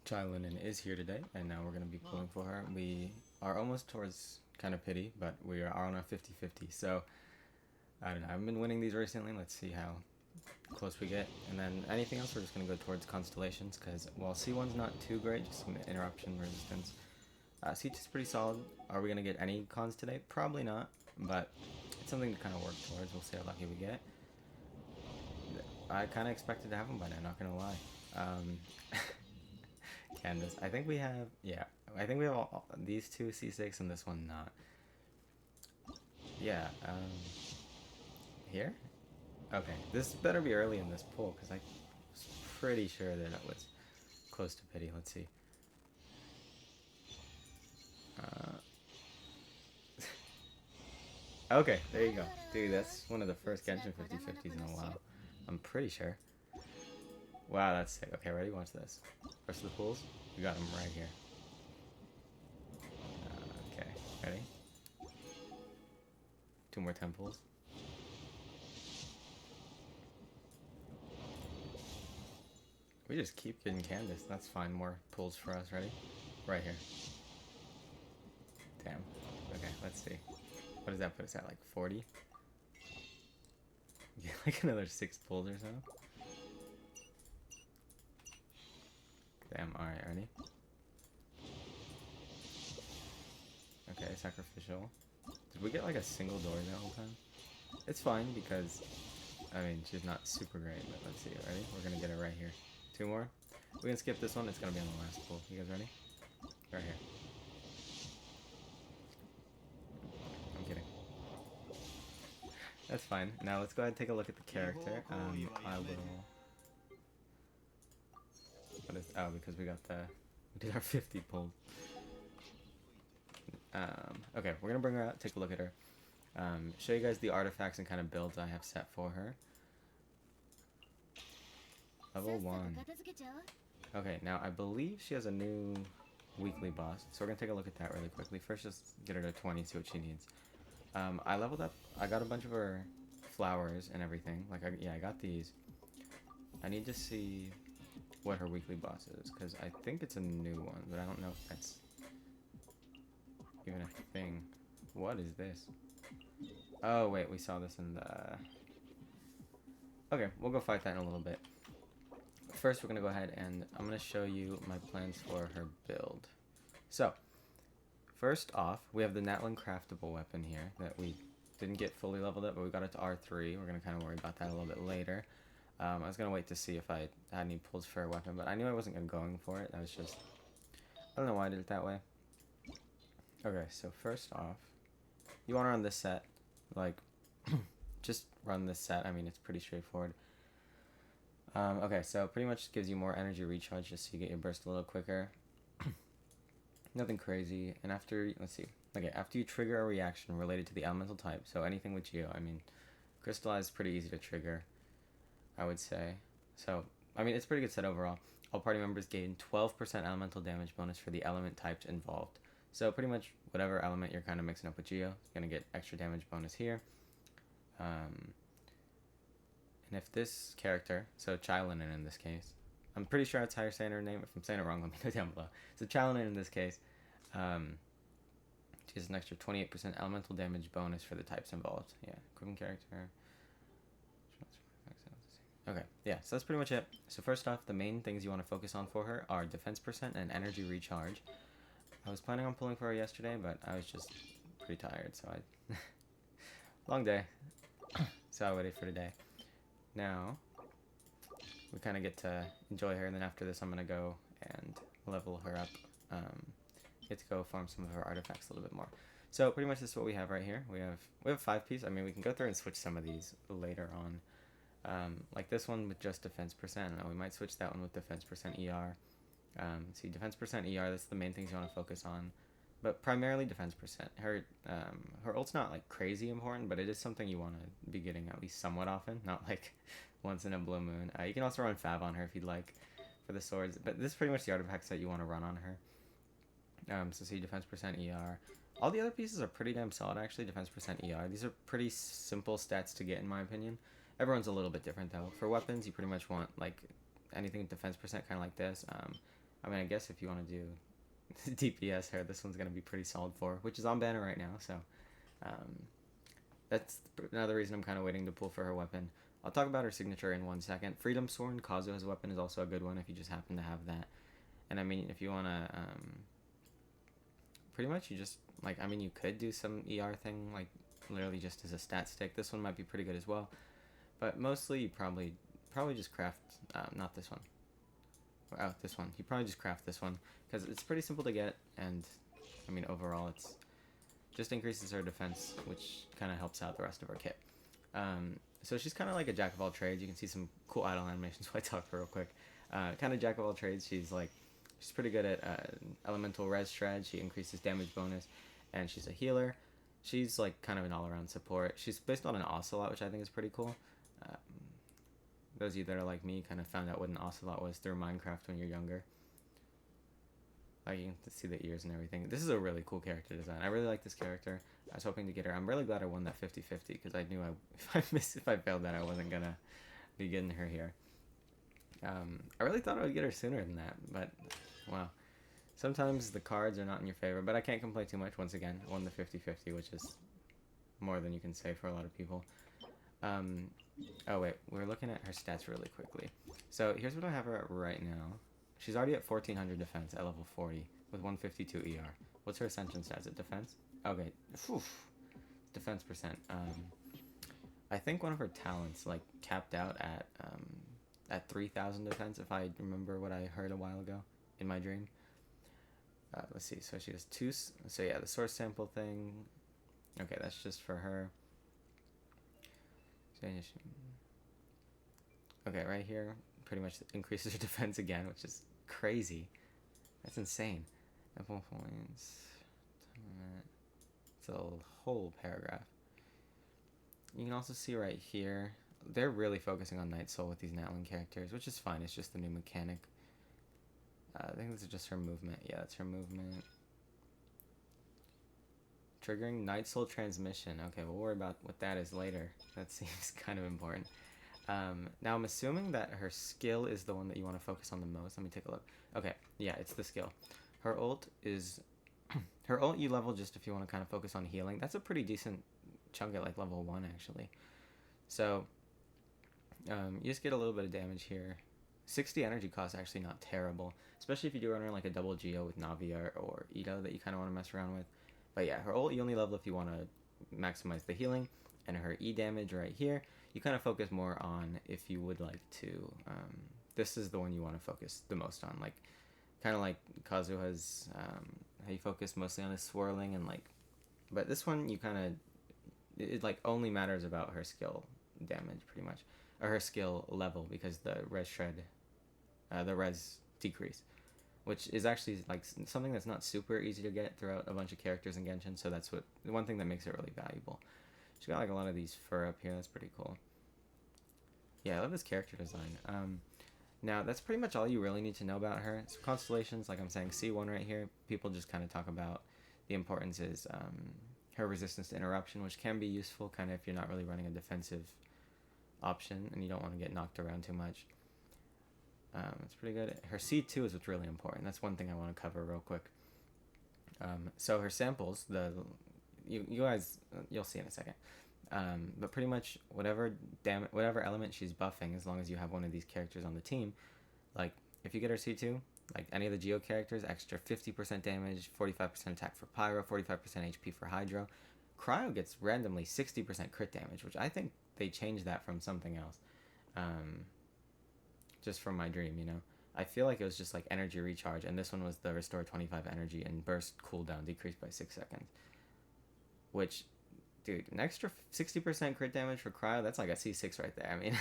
XILONEN is here today, and now we're going to be pulling for her. We are almost towards kind of pity, but we are on a 50-50. So, I don't know. I've been winning these recently. Let's see how close we get. And then anything else, we're just going to go towards constellations, because while C1's not too great, just some interruption resistance, C2 is pretty solid. Are we going to get any cons today? Probably not, but it's something to kind of work towards. We'll see how lucky we get. I kind of expected to have them by now, not going to lie. Canvas. I think we have, yeah, I think we have all, these two C6 and this one not. Yeah, here? Okay, this better be early in this pull, because I was pretty sure that it was close to pity. Let's see. Okay, there you go. Dude, that's one of the first Genshin 50-50s in a while. I'm pretty sure. Wow, that's sick. Okay, ready? Watch this. Rest of the pools, we got them right here. Okay, ready? Two more temples. We just keep getting Candace. That's fine. More pulls for us. Ready? Right here. Damn. Okay, let's see. What does that put us at? Like 40? Get like another 6 pulls or so. Damn, alright, ready? Okay, sacrificial. Did we get like a single door that whole time? It's fine because, I mean, she's not super great, but let's see. Ready? We're gonna get it right here. 2 more. We can skip this one. It's gonna be on the last pull. You guys ready? Right here. I'm kidding. That's fine. Now let's go ahead and take a look at the character. I will. What is? Oh, because we got the. We did our 50 pull. Okay, we're gonna bring her out. Take a look at her. Show you guys the artifacts and kind of builds I have set for her. Level 1. Okay, now I believe she has a new weekly boss, so we're gonna take a look at that really quickly. First, just get her to 20, see what she needs. I leveled up. I got a bunch of her flowers and everything. Like, I got these. I need to see what her weekly boss is, because I think it's a new one, but I don't know if that's even a thing. What is this? Oh, wait, we saw this in the... Okay, we'll go fight that in a little bit. First, we're going to go ahead and I'm going to show you my plans for her build. So, first off, we have the Natlin craftable weapon here that we didn't get fully leveled up, but we got it to R3. We're going to kind of worry about that a little bit later. I was going to wait to see if I had any pulls for a weapon, but I knew I wasn't going for it. I was just... I don't know why I did it that way. Okay, so first off, you want to run this set. Like, just run this set. I mean, it's pretty straightforward. Okay, so pretty much gives you more energy recharge just so you get your burst a little quicker. Nothing crazy. And after, let's see. Okay, after you trigger a reaction related to the elemental type, so anything with Geo, I mean, Crystallize is pretty easy to trigger, I would say. So, I mean, it's a pretty good set overall. All party members gain 12% elemental damage bonus for the element types involved. So pretty much whatever element you're kind of mixing up with Geo, is going to get extra damage bonus here. And if this character, so XILONEN in this case, I'm pretty sure that's how you're saying her name. If I'm saying it wrong, let me know down below. So XILONEN in this case, she has an extra 28% elemental damage bonus for the types involved. Yeah, equipping character. Okay, yeah, so that's pretty much it. So first off, the main things you want to focus on for her are defense percent and energy recharge. I was planning on pulling for her yesterday, but I was just pretty tired, so I... Long day. So I waited for today. Now, we kind of get to enjoy her, and then after this I'm going to go and level her up. Get to go farm some of her artifacts a little bit more. So pretty much this is what we have right here. We have 5 pieces. I mean, we can go through and switch some of these later on. Like this one with just defense percent. We might switch that one with defense percent ER. See, defense percent ER, that's the main things you want to focus on. But primarily defense percent. Her ult's not like crazy important, but it is something you want to be getting at least somewhat often, not like once in a blue moon. You can also run Fav on her if you'd like for the swords, but this is pretty much the artifacts that you want to run on her. So see, defense percent ER. All the other pieces are pretty damn solid actually, defense percent ER. These are pretty simple stats to get in my opinion. Everyone's a little bit different though. For weapons, you pretty much want like anything with defense percent kind of like this. I mean, I guess if you want to do DPS her, this one's going to be pretty solid for, which is on banner right now, so that's another reason I'm kind of waiting to pull for her weapon. I'll talk about her signature in 1 second. Freedom Sword, Kazuha's weapon, is also a good one if you just happen to have that. And I mean, if you want to, pretty much you just, like, I mean, you could do some ER thing, like, literally just as a stat stick. This one might be pretty good as well. But mostly you probably just craft, not this one. Oh, this one. You probably just craft this one, because it's pretty simple to get, and, I mean, overall it's just increases her defense, which kind of helps out the rest of her kit. So she's kind of like a jack of all trades. You can see some cool idle animations while I talk for real quick. Kind of jack of all trades. She's pretty good at elemental res shred. She increases damage bonus, and she's a healer. She's like kind of an all-around support. She's based on an ocelot, which I think is pretty cool. Those of you that are like me kind of found out what an ocelot was through Minecraft when you're younger. Like, you can see the ears and everything. This is a really cool character design. I really like this character. I was hoping to get her. I'm really glad I won that 50-50, because I knew if I failed that, I wasn't gonna be getting her here. I really thought I would get her sooner than that, but wow. Sometimes the cards are not in your favor, but I can't complain too much. Once again, I won the 50-50, which is more than you can say for a lot of people. Oh wait, we're looking at her stats really quickly. So here's what I have her at right now. She's already at 1400 defense at level 40 with 152 ER. What's her ascension stats? At defense? Okay, defense percent. I think one of her talents like capped out at 3000 defense, if I remember what I heard a while ago in my dream. Let's see. So she has two. So yeah, the source sample thing. Okay, that's just for her. Okay, right here, pretty much increases her defense again, which is crazy. That's insane. Level points. It's a whole paragraph. You can also see right here, they're really focusing on Night Soul with these Natlan characters, which is fine. It's just the new mechanic. I think this is just her movement. Yeah, that's her movement. Triggering Night Soul transmission. Okay, we'll worry about what that is later. That seems kind of important. Now I'm assuming that her skill is the one that you want to focus on the most. Let me take a look. Okay, yeah, it's the skill. Her ult is... her ult you level just if you want to kind of focus on healing. That's a pretty decent chunk at like level 1 actually. So, you just get a little bit of damage here. 60 energy cost actually not terrible. Especially if you do run like a double Geo with Navi or Ito that you kind of want to mess around with. But yeah, her ult you only level if you want to maximize the healing. And her E damage right here, you kind of focus more on if you would like to. This is the one you want to focus the most on. Like, kind of like Kazuha's, how you focus mostly on his swirling and like. But this one you kind of, it like only matters about her skill damage pretty much. Or her skill level, because the res shred, the res decrease. Which is actually like something that's not super easy to get throughout a bunch of characters in Genshin, so that's the one thing that makes it really valuable. She's got like a lot of these fur up here, that's pretty cool. Yeah, I love this character design. Now, that's pretty much all you really need to know about her. So constellations, like I'm saying, C1 right here, people just kind of talk about the importance is her resistance to interruption, which can be useful kind of if you're not really running a defensive option and you don't want to get knocked around too much. It's pretty good. Her C2 is what's really important. That's one thing I want to cover real quick. So her samples, you guys, you'll see in a second. But pretty much whatever element she's buffing, as long as you have one of these characters on the team, like if you get her C2, like any of the Geo characters, extra 50% damage, 45% attack for Pyro, 45% HP for Hydro. Cryo gets randomly 60% crit damage, which I think they changed that from something else. Just from my dream, you know. I feel like it was just like energy recharge, and this one was the restore 25 energy and burst cooldown decreased by 6 seconds. Which, dude, an extra 60% crit damage for Cryo, that's like a C6 right there. I mean,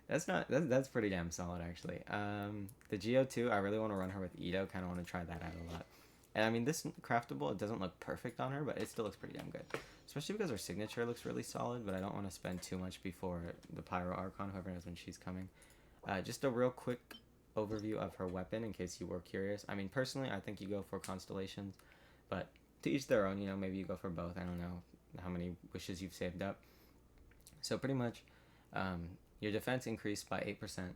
that's pretty damn solid actually. The Geo 2, I really want to run her with Ito, kind of want to try that out a lot. And I mean, this craftable, it doesn't look perfect on her, but it still looks pretty damn good. Especially because her signature looks really solid, but I don't want to spend too much before the Pyro Archon, whoever knows when she's coming. Just a real quick overview of her weapon in case you were curious. I mean, personally, I think you go for Constellations, but to each their own, you know, maybe you go for both. I don't know how many wishes you've saved up. So pretty much, your defense increased by 8%,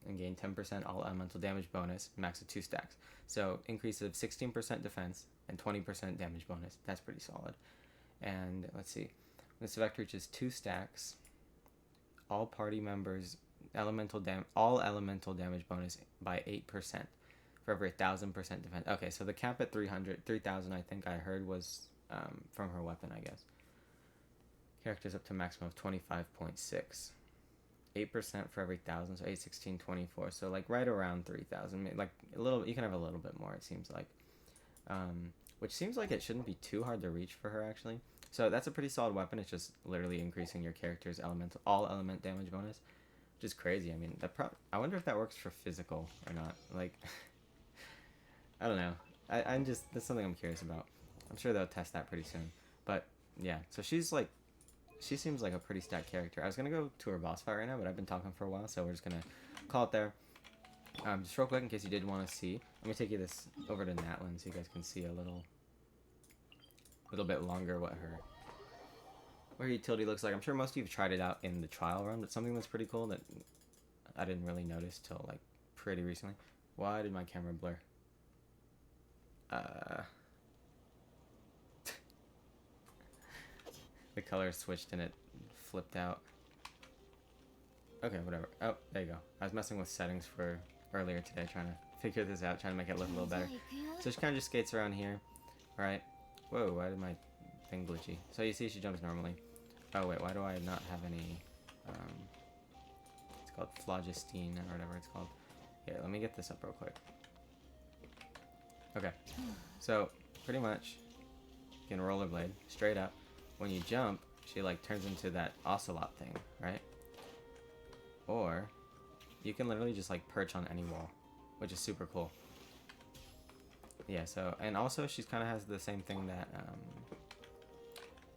and gain 10% all elemental damage bonus, max of 2 stacks. So increase of 16% defense and 20% damage bonus. That's pretty solid. And let's see, when this effect reaches 2 stacks, all party members all elemental damage bonus by 8% for every 1,000% defense. Okay, so the cap at 3,000 I think I heard was from her weapon, I guess. Characters up to maximum of 25.6. 8% for every 1,000, so 8, 16, 24. So like right around 3,000. Like a little, you can have a little bit more, it seems like. Which seems like it shouldn't be too hard to reach for her, actually. So that's a pretty solid weapon. It's just literally increasing your character's all element damage bonus, which is crazy. I mean, I wonder if that works for physical or not. Like, I don't know. That's something I'm curious about. I'm sure they'll test that pretty soon. But yeah, so she seems like a pretty stacked character. I was gonna go to her boss fight right now, but I've been talking for a while, so we're just gonna call it there. Just real quick, in case you did want to see, let me take you this over to Natlin so you guys can see a little bit longer what her utility looks like. I'm sure most of you have tried it out in the trial run, but something that's pretty cool that I didn't really notice till like pretty recently. Why did my camera blur? The color switched and it flipped out. Okay, whatever. Oh, there you go. I was messing with settings for earlier today, trying to figure this out, trying to make it look a little better. So she kind of just skates around here, right? Whoa, why did my thing glitchy? So you see she jumps normally. Oh wait, why do I not have any, it's called phlogiston or whatever it's called. Here, let me get this up real quick. Okay, so pretty much you can rollerblade straight up. When you jump, she like turns into that ocelot thing, right? Or you can literally just like perch on any wall, which is super cool. Yeah, so, and also she kind of has the same thing that,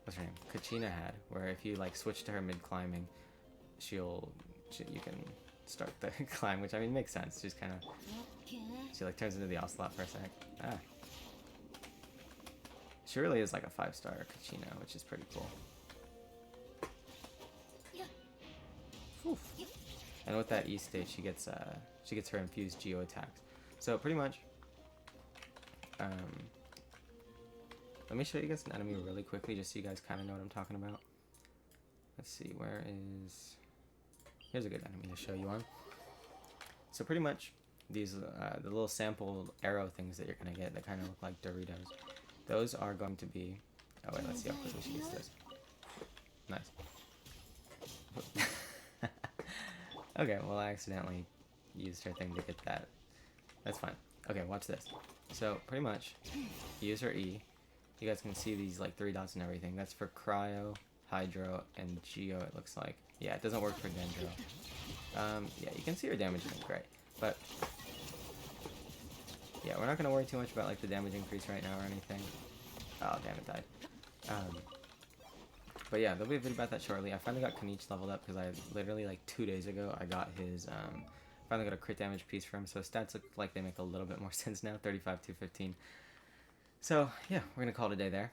what's her name? Kachina had, where if you like switch to her mid-climbing, you can start the climb, which I mean makes sense. She's kind of, she like turns into the ocelot for a sec. She really is like a 5-star Kachina, which is pretty cool. Oof. And with that E state, she gets her infused geo attacks. So pretty much, let me show you guys an enemy really quickly, just so you guys kind of know what I'm talking about. Let's see, here's a good enemy to show you on. So pretty much, these the little sample arrow things that you're gonna get that kind of look like Doritos. Those are going to be. Oh wait, let's see how quickly she gets this. Nice. Okay, well I accidentally used her thing to get that. That's fine. Okay, watch this. So pretty much, use her E. You guys can see these like 3 dots and everything. That's for Cryo, Hydro, and Geo. It looks like. Yeah, it doesn't work for Dendro. Yeah, you can see her damage isn't great, but yeah, we're not gonna worry too much about like the damage increase right now or anything. Oh damn, it died. But yeah, there'll be a video about that shortly. I finally got Kanichi leveled up because I literally like 2 days ago I got his finally got a crit damage piece for him, so stats look like they make a little bit more sense now. 35 to 15. So yeah, we're gonna call it a day there,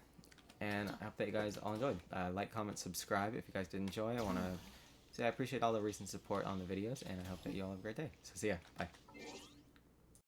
and I hope that you guys all enjoyed. Like, comment, subscribe if you guys did enjoy. I want to say I appreciate all the recent support on the videos, and I hope that you all have a great day. So see ya. Bye.